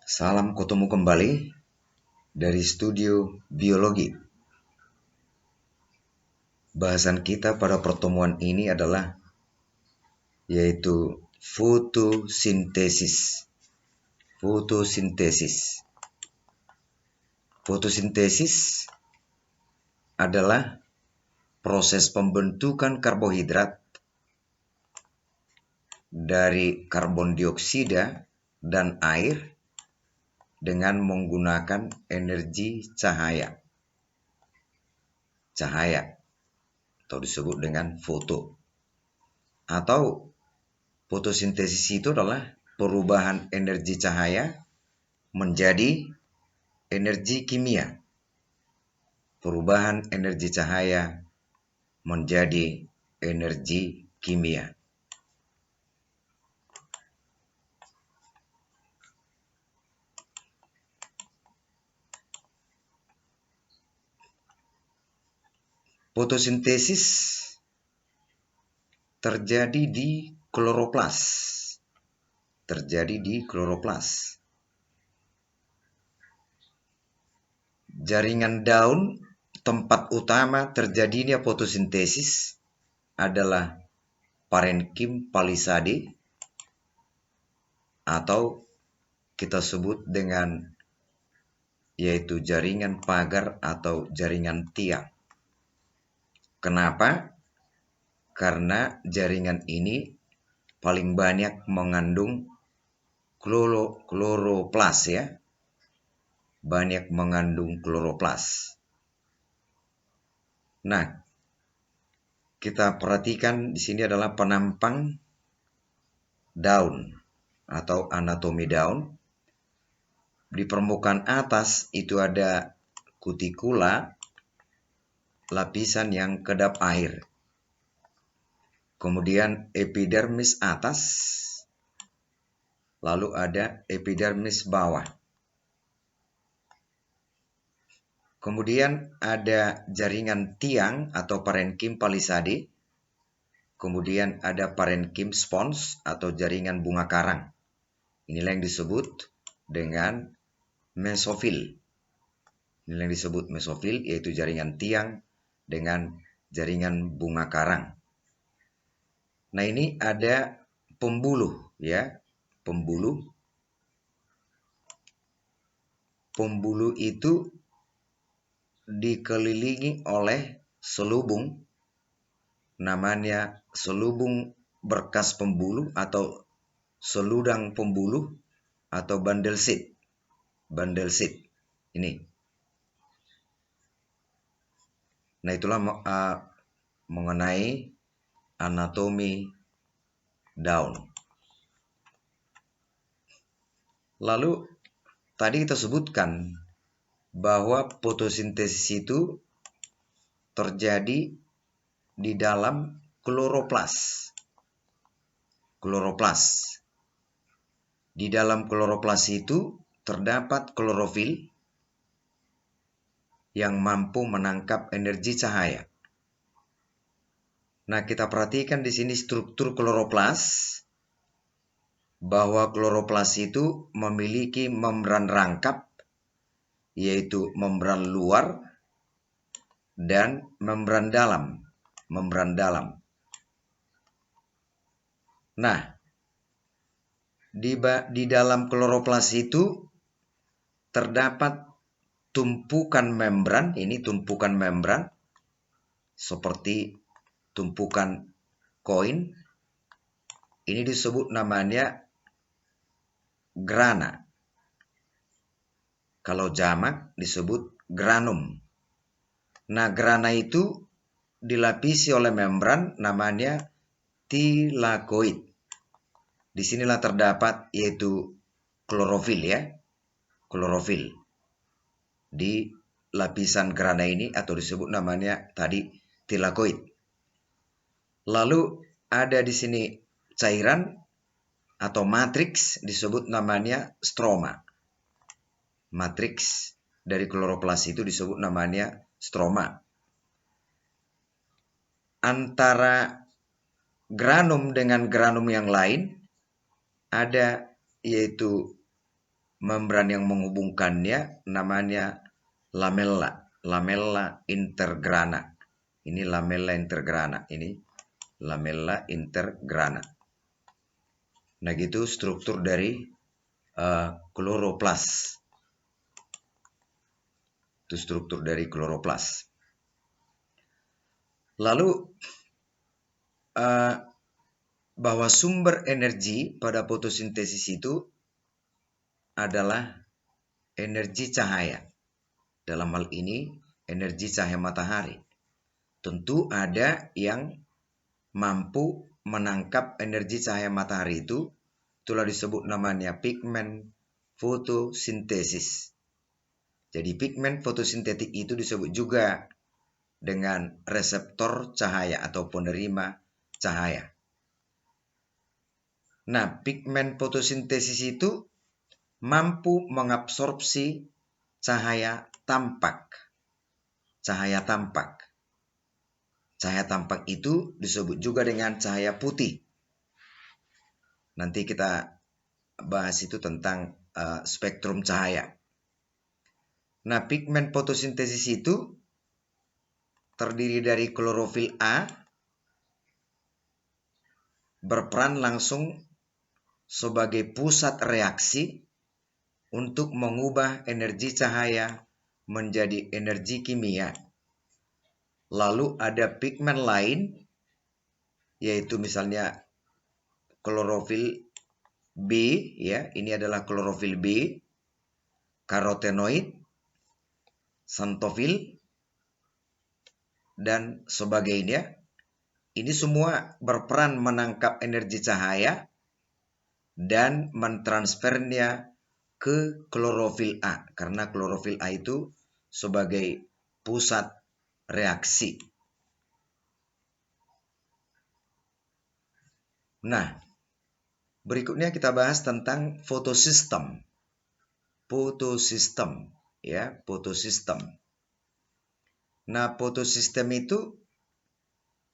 Salam ketemu kembali dari studio biologi. Bahasan kita pada pertemuan ini adalah yaitu fotosintesis. Fotosintesis adalah proses pembentukan karbohidrat dari karbon dioksida dan air dengan menggunakan energi cahaya atau disebut dengan foto. Atau fotosintesis itu adalah perubahan energi cahaya menjadi energi kimia. Perubahan energi cahaya menjadi energi kimia. Fotosintesis terjadi di kloroplas. Jaringan daun tempat utama terjadinya fotosintesis adalah parenkim palisade atau kita sebut dengan yaitu jaringan pagar atau jaringan tiang. Kenapa? Karena jaringan ini paling banyak mengandung kloroplas ya. Banyak mengandung kloroplas. Nah, kita perhatikan di sini adalah penampang daun atau anatomi daun. Di permukaan atas itu ada kutikula, lapisan yang kedap air. Kemudian epidermis atas, lalu ada epidermis bawah. Kemudian ada jaringan tiang atau parenkim palisade. Kemudian ada parenkim spons atau jaringan bunga karang. Inilah yang disebut dengan mesofil. Yaitu jaringan tiang dengan jaringan bunga karang. Nah, ini ada pembuluh ya. Pembuluh itu dikelilingi oleh selubung, namanya selubung berkas pembuluh atau seludang pembuluh atau bundle seed. Ini. Nah, itulah mengenai anatomi daun. Lalu tadi kita sebutkan bahwa fotosintesis itu terjadi di dalam kloroplas. Di dalam kloroplas itu terdapat klorofil yang mampu menangkap energi cahaya. Nah, kita perhatikan di sini struktur kloroplas, bahwa kloroplas itu memiliki membran rangkap, yaitu membran luar dan membran dalam. Nah, di dalam kloroplas itu terdapat tumpukan membran, seperti tumpukan koin. Ini disebut namanya grana. Kalau jamak disebut granum. Nah, grana itu dilapisi oleh membran namanya tilakoid. Disinilah terdapat yaitu klorofil ya. Klorofil di lapisan grana ini atau disebut namanya tadi tilakoid. Lalu ada di sini cairan atau matriks disebut namanya stroma. Matriks dari kloroplas itu disebut namanya stroma. Antara granum dengan granum yang lain ada yaitu membran yang menghubungkannya namanya lamella intergrana. Ini lamella intergrana, ini lamella intergrana. Nah, gitu struktur dari kloroplas. Itu struktur dari kloroplas. Lalu bahwa sumber energi pada fotosintesis itu adalah energi cahaya. Dalam hal ini energi cahaya matahari. Tentu ada yang mampu menangkap energi cahaya matahari itu, itulah disebut namanya pigmen fotosintesis. Jadi pigmen fotosintetik itu disebut juga dengan reseptor cahaya atau penerima cahaya. Nah, pigmen fotosintesis itu mampu mengabsorpsi cahaya tampak. Cahaya tampak. Cahaya tampak itu disebut juga dengan cahaya putih. Nanti kita bahas itu tentang spektrum cahaya. Nah, pigmen fotosintesis itu terdiri dari klorofil A, berperan langsung sebagai pusat reaksi untuk mengubah energi cahaya menjadi energi kimia. Lalu ada pigmen lain, yaitu misalnya klorofil B, ya, ini adalah klorofil B, karotenoid, xanthofil, dan sebagainya. Ini semua berperan menangkap energi cahaya dan mentransfernya ke klorofil A, karena klorofil A itu sebagai pusat reaksi. Nah, berikutnya kita bahas tentang fotosistem. Fotosistem, ya, fotosistem. Nah, fotosistem itu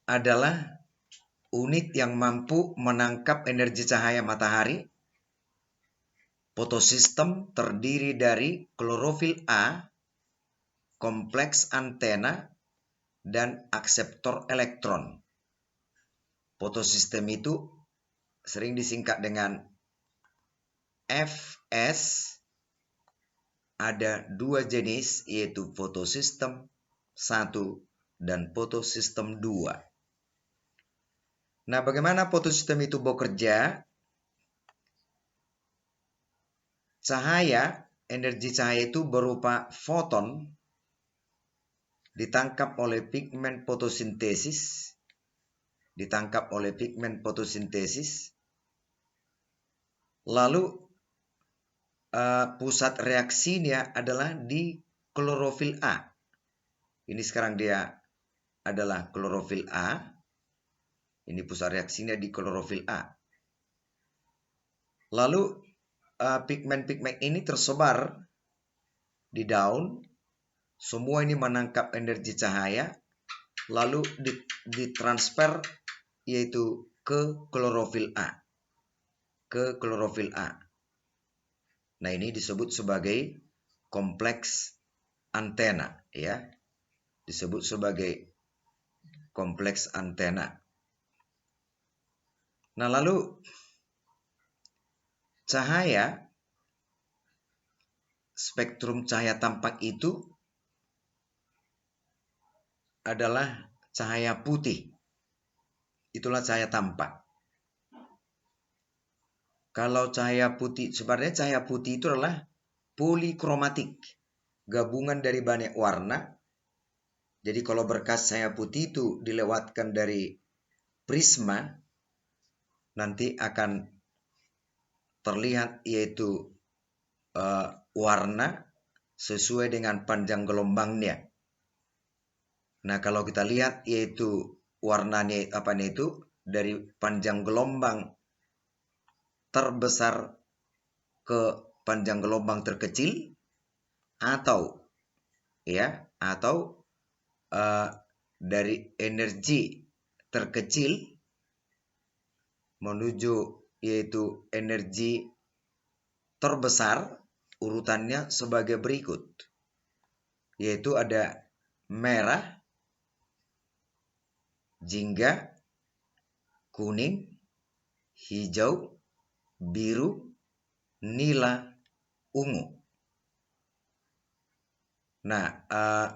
adalah unit yang mampu menangkap energi cahaya matahari. Fotosistem terdiri dari klorofil A, kompleks antena, dan akseptor elektron. Fotosistem itu sering disingkat dengan FS. Ada dua jenis, yaitu fotosistem 1 dan fotosistem 2. Nah, bagaimana fotosistem itu bekerja? Energi cahaya itu berupa foton ditangkap oleh pigmen fotosintesis. Lalu pusat reaksinya adalah di klorofil A. Ini sekarang dia adalah klorofil A. Ini pusat reaksinya di klorofil A. Lalu pigmen-pigmen ini tersebar di daun. Semua ini menangkap energi cahaya. Lalu ditransfer yaitu ke klorofil A. Nah, ini disebut sebagai kompleks antena, ya. Disebut sebagai kompleks antena. Nah, lalu spektrum cahaya tampak itu adalah cahaya putih. Itulah cahaya tampak. Kalau cahaya putih, sebenarnya cahaya putih itu adalah polikromatik, gabungan dari banyak warna. Jadi kalau berkas cahaya putih itu dilewatkan dari prisma, nanti akan terlihat yaitu warna sesuai dengan panjang gelombangnya. Nah, kalau kita lihat yaitu warnanya itu dari panjang gelombang terbesar ke panjang gelombang terkecil, atau dari energi terkecil menuju yaitu energi terbesar, urutannya sebagai berikut. Yaitu ada merah, jingga, kuning, hijau, biru, nila, ungu. Nah,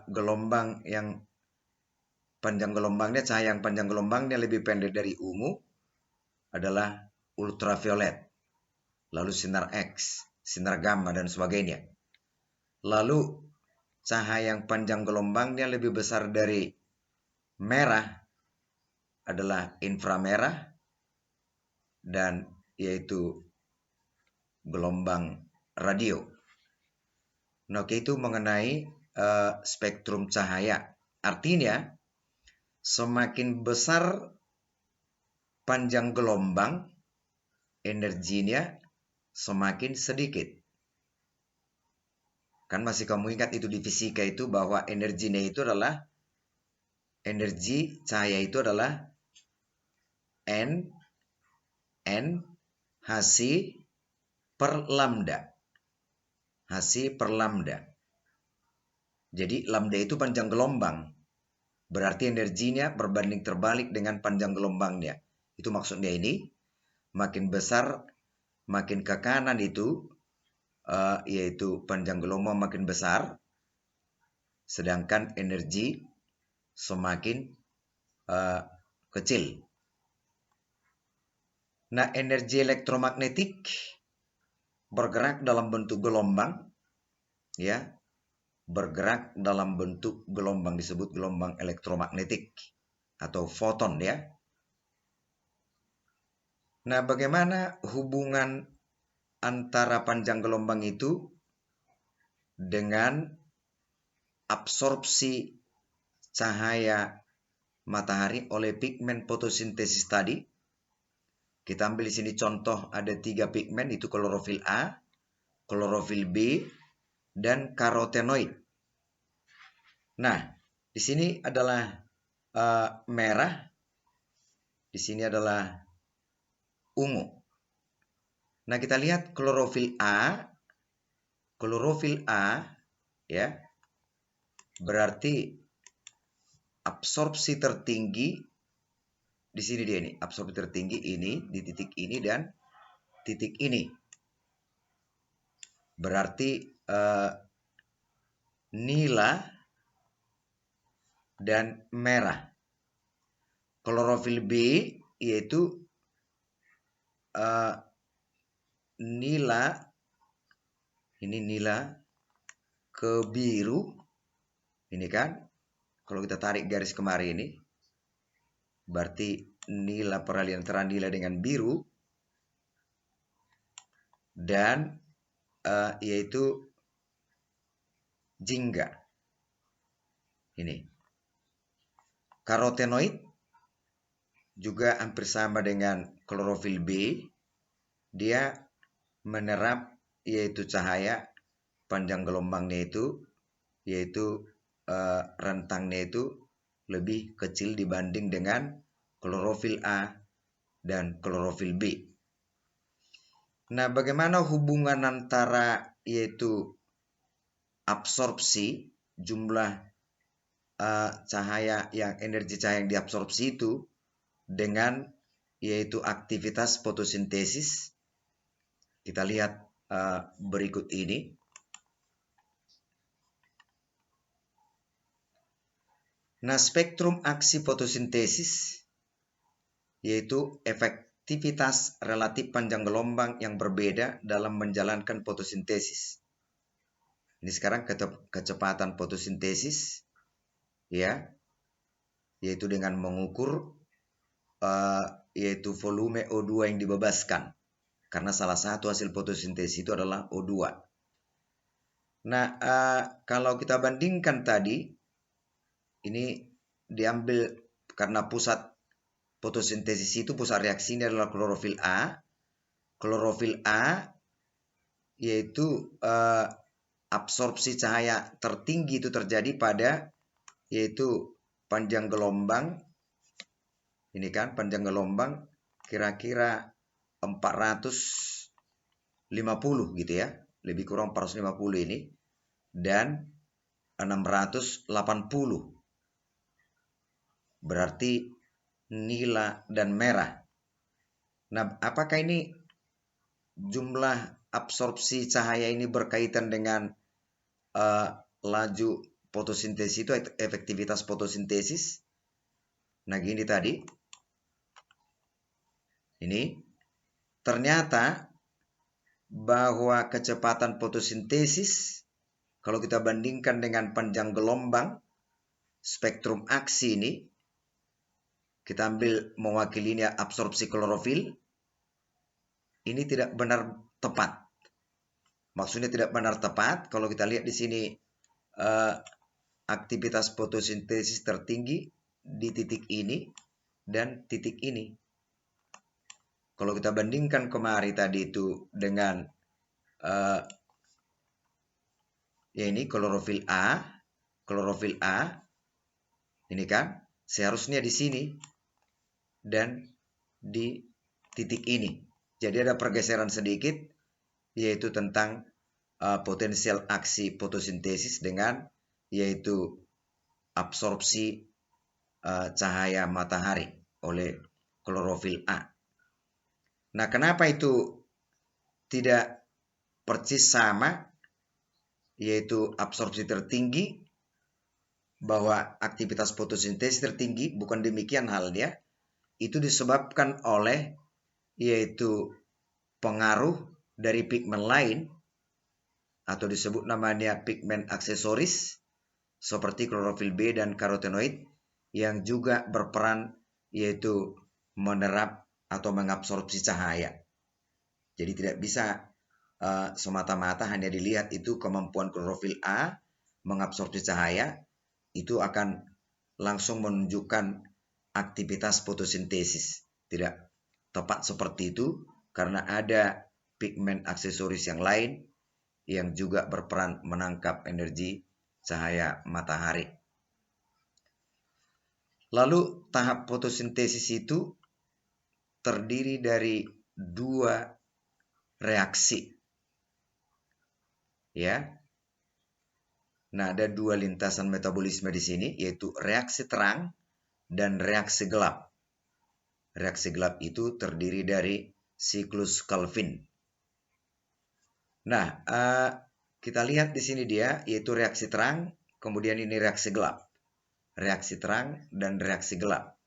gelombang yang panjang gelombangnya, cahaya yang panjang gelombangnya lebih pendek dari ungu adalah ultraviolet. Lalu sinar X, sinar gamma, dan sebagainya. Lalu cahaya yang panjang gelombangnya lebih besar dari merah adalah inframerah, dan yaitu gelombang radio. Nah, oke, itu mengenai spektrum cahaya. Artinya, semakin besar panjang gelombang, energinya semakin sedikit. Kan masih kamu ingat itu di fisika itu bahwa energinya itu adalah, energi cahaya itu adalah N Hc per lambda. Hc per lambda. Jadi lambda itu panjang gelombang. Berarti energinya berbanding terbalik dengan panjang gelombangnya. Itu maksudnya ini, makin besar, makin ke kanan itu, yaitu panjang gelombang makin besar, sedangkan energi semakin kecil. Nah, energi elektromagnetik bergerak dalam bentuk gelombang, ya, bergerak dalam bentuk gelombang, disebut gelombang elektromagnetik atau foton, ya. Nah, bagaimana hubungan antara panjang gelombang itu dengan absorpsi cahaya matahari oleh pigmen fotosintesis tadi? Kita ambil di sini contoh, ada 3 pigmen, itu klorofil A, klorofil B, dan karotenoid. Nah, di sini adalah merah, di sini adalah ungu. Nah, kita lihat klorofil A, ya, berarti absorpsi tertinggi di sini dia ini, absorpsi tertinggi ini di titik ini dan titik ini. Berarti nila dan merah. Klorofil B yaitu nila, ini nila ke biru, ini kan, kalau kita tarik garis kemari ini, berarti nila, peralihan antara nila dengan biru, dan yaitu jingga. Ini. Karotenoid juga hampir sama dengan klorofil B. Dia menerap yaitu cahaya panjang gelombangnya itu, yaitu rentangnya itu lebih kecil dibanding dengan klorofil A dan klorofil B. Nah, bagaimana hubungan antara yaitu absorpsi, jumlah cahaya yang energi cahaya yang diabsorpsi itu dengan yaitu aktivitas fotosintesis? Kita lihat berikut ini. Nah, spektrum aksi fotosintesis yaitu efektivitas relatif panjang gelombang yang berbeda dalam menjalankan fotosintesis. Ini sekarang kecepatan fotosintesis, ya, yaitu dengan mengukur yaitu volume O2 yang dibebaskan. Karena salah satu hasil fotosintesis itu adalah O2. Nah, kalau kita bandingkan tadi, ini diambil karena pusat fotosintesis itu, pusat reaksinya adalah klorofil A. Klorofil A yaitu absorpsi cahaya tertinggi itu terjadi pada yaitu panjang gelombang. Ini kan panjang gelombang kira-kira 450 gitu ya. lebih kurang 450 ini, dan 680. Berarti nila dan merah. Nah, apakah ini jumlah absorpsi cahaya ini berkaitan dengan laju fotosintesis itu, efektivitas fotosintesis? Nah, gini tadi. Ini ternyata bahwa kecepatan fotosintesis kalau kita bandingkan dengan panjang gelombang spektrum aksi ini, kita ambil mewakilinya absorpsi klorofil, ini tidak benar tepat. Maksudnya tidak benar tepat kalau kita lihat di sini aktivitas fotosintesis tertinggi di titik ini dan titik ini. Kalau kita bandingkan kemarin tadi itu dengan ya ini klorofil A, ini kan seharusnya di sini dan di titik ini. Jadi ada pergeseran sedikit, yaitu tentang potensial aksi fotosintesis dengan yaitu absorpsi cahaya matahari oleh klorofil A. Nah, kenapa itu tidak persis sama, yaitu absorpsi tertinggi, bahwa aktivitas fotosintesis tertinggi? Bukan demikian halnya. Itu disebabkan oleh yaitu pengaruh dari pigmen lain atau disebut namanya pigmen aksesoris seperti klorofil B dan karotenoid yang juga berperan yaitu menerap atau mengabsorpsi cahaya. Jadi tidak bisa semata-mata hanya dilihat itu kemampuan klorofil A mengabsorpsi cahaya, itu akan langsung menunjukkan aktivitas fotosintesis. Tidak tepat seperti itu karena ada pigmen aksesoris yang lain yang juga berperan menangkap energi cahaya matahari. Lalu tahap fotosintesis itu terdiri dari dua reaksi. Ya. Nah, ada dua lintasan metabolisme di sini, yaitu reaksi terang dan reaksi gelap. Reaksi gelap itu terdiri dari siklus Calvin. Nah, kita lihat di sini dia, yaitu reaksi terang, kemudian ini reaksi gelap. Reaksi terang dan reaksi gelap.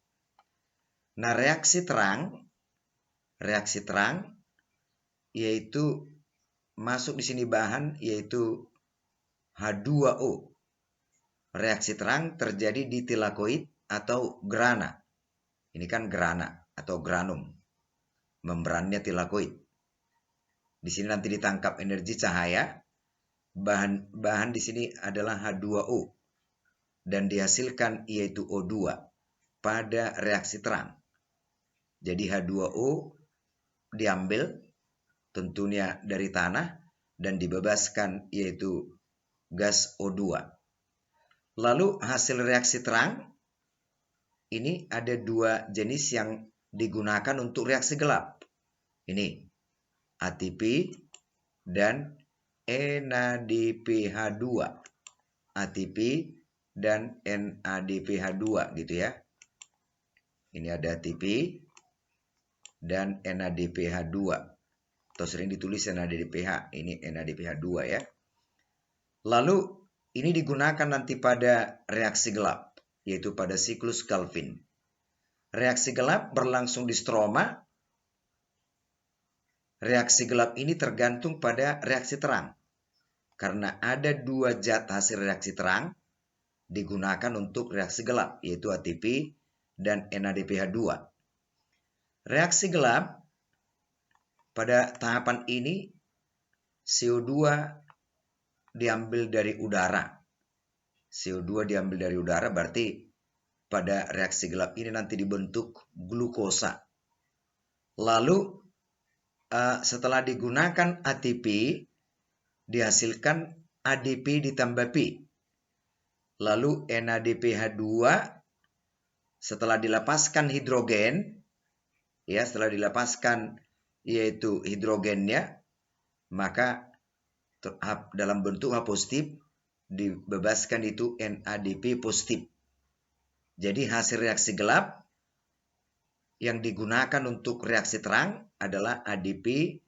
Nah, reaksi terang yaitu masuk di sini bahan yaitu H2O. Reaksi terang terjadi di tilakoid atau grana. Ini kan grana atau granum. Membrannya tilakoid. Di sini nanti ditangkap energi cahaya. Bahan di sini adalah H2O dan dihasilkan yaitu O2 pada reaksi terang. Jadi H2O diambil tentunya dari tanah dan dibebaskan yaitu gas O2. Lalu hasil reaksi terang ini ada dua jenis yang digunakan untuk reaksi gelap. Ini ATP dan NADPH2. ATP dan NADPH2 gitu ya. Ini ada ATP dan NADPH2. Atau sering ditulis NADPH, ini NADPH2 ya. Lalu ini digunakan nanti pada reaksi gelap, yaitu pada siklus Calvin. Reaksi gelap berlangsung di stroma. Reaksi gelap ini tergantung pada reaksi terang. Karena ada dua zat hasil reaksi terang digunakan untuk reaksi gelap, yaitu ATP dan NADPH2. Reaksi gelap pada tahapan ini CO2 diambil dari udara. CO2 diambil dari udara, berarti pada reaksi gelap ini nanti dibentuk glukosa. Lalu setelah digunakan ATP, dihasilkan ADP ditambah P. Lalu NADPH2 setelah dilepaskan hidrogen, ya setelah dilepaskan yaitu hidrogennya, maka dalam bentuk H positif, dibebaskan itu NADP positif. Jadi hasil reaksi gelap yang digunakan untuk reaksi terang adalah ADP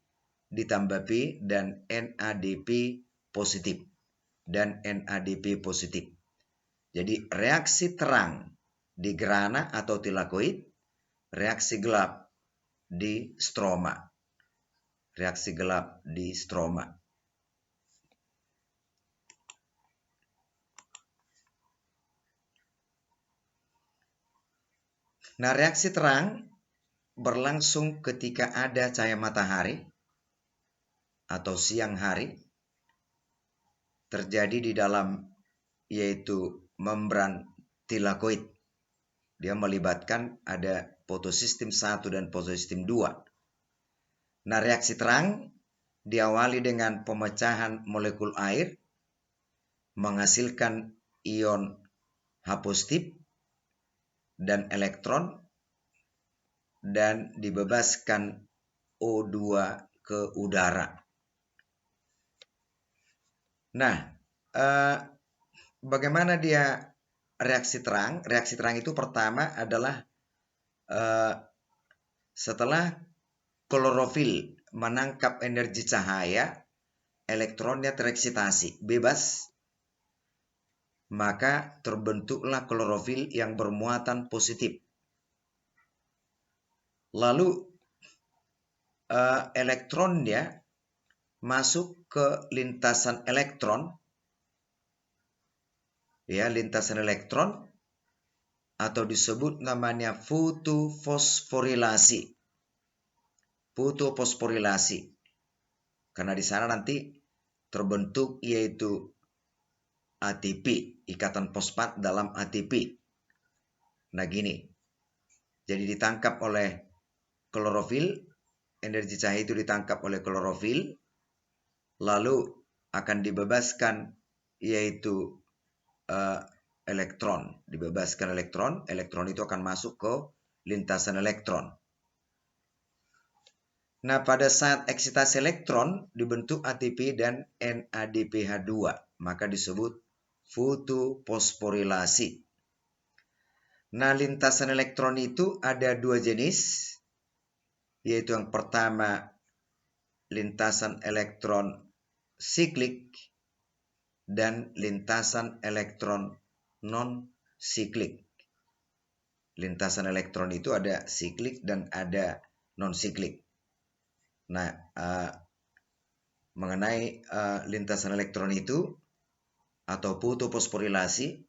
ditambah P dan NADP positif. Dan NADP positif. Jadi reaksi terang di grana atau tilakoid, reaksi gelap di stroma. Reaksi gelap di stroma. Nah, reaksi terang berlangsung ketika ada cahaya matahari atau siang hari terjadi di dalam yaitu membran tilakoid. Dia melibatkan ada fotosistem 1 dan fotosistem 2. Nah, reaksi terang diawali dengan pemecahan molekul air menghasilkan ion H positif dan elektron dan dibebaskan O2 ke udara. Nah, bagaimana dia reaksi terang? Reaksi terang itu pertama adalah setelah klorofil menangkap energi cahaya, elektronnya tereksitasi, bebas, maka terbentuklah klorofil yang bermuatan positif. Lalu elektronnya masuk ke lintasan elektron, ya, lintasan elektron atau disebut namanya fotofosforilasi. Fotofosforilasi. Karena di sana nanti terbentuk yaitu ATP, ikatan fosfat dalam ATP. Nah, gini. Jadi ditangkap oleh klorofil, energi cahaya itu ditangkap oleh klorofil, lalu akan dibebaskan yaitu elektron. Dibebaskan elektron, elektron itu akan masuk ke lintasan elektron. Nah, pada saat eksitasi elektron dibentuk ATP dan NADPH2, maka disebut fotofosforilasi. Nah, lintasan elektron itu ada dua jenis, yaitu yang pertama lintasan elektron siklik dan lintasan elektron non-siklik. Lintasan elektron itu ada siklik dan ada non-siklik. Nah, mengenai lintasan elektron itu atau fotofosforilasi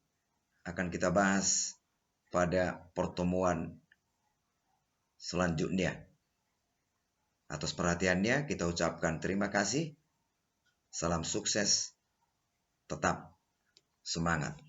akan kita bahas pada pertemuan selanjutnya. Atas perhatiannya kita ucapkan terima kasih. Salam sukses. Tetap semangat.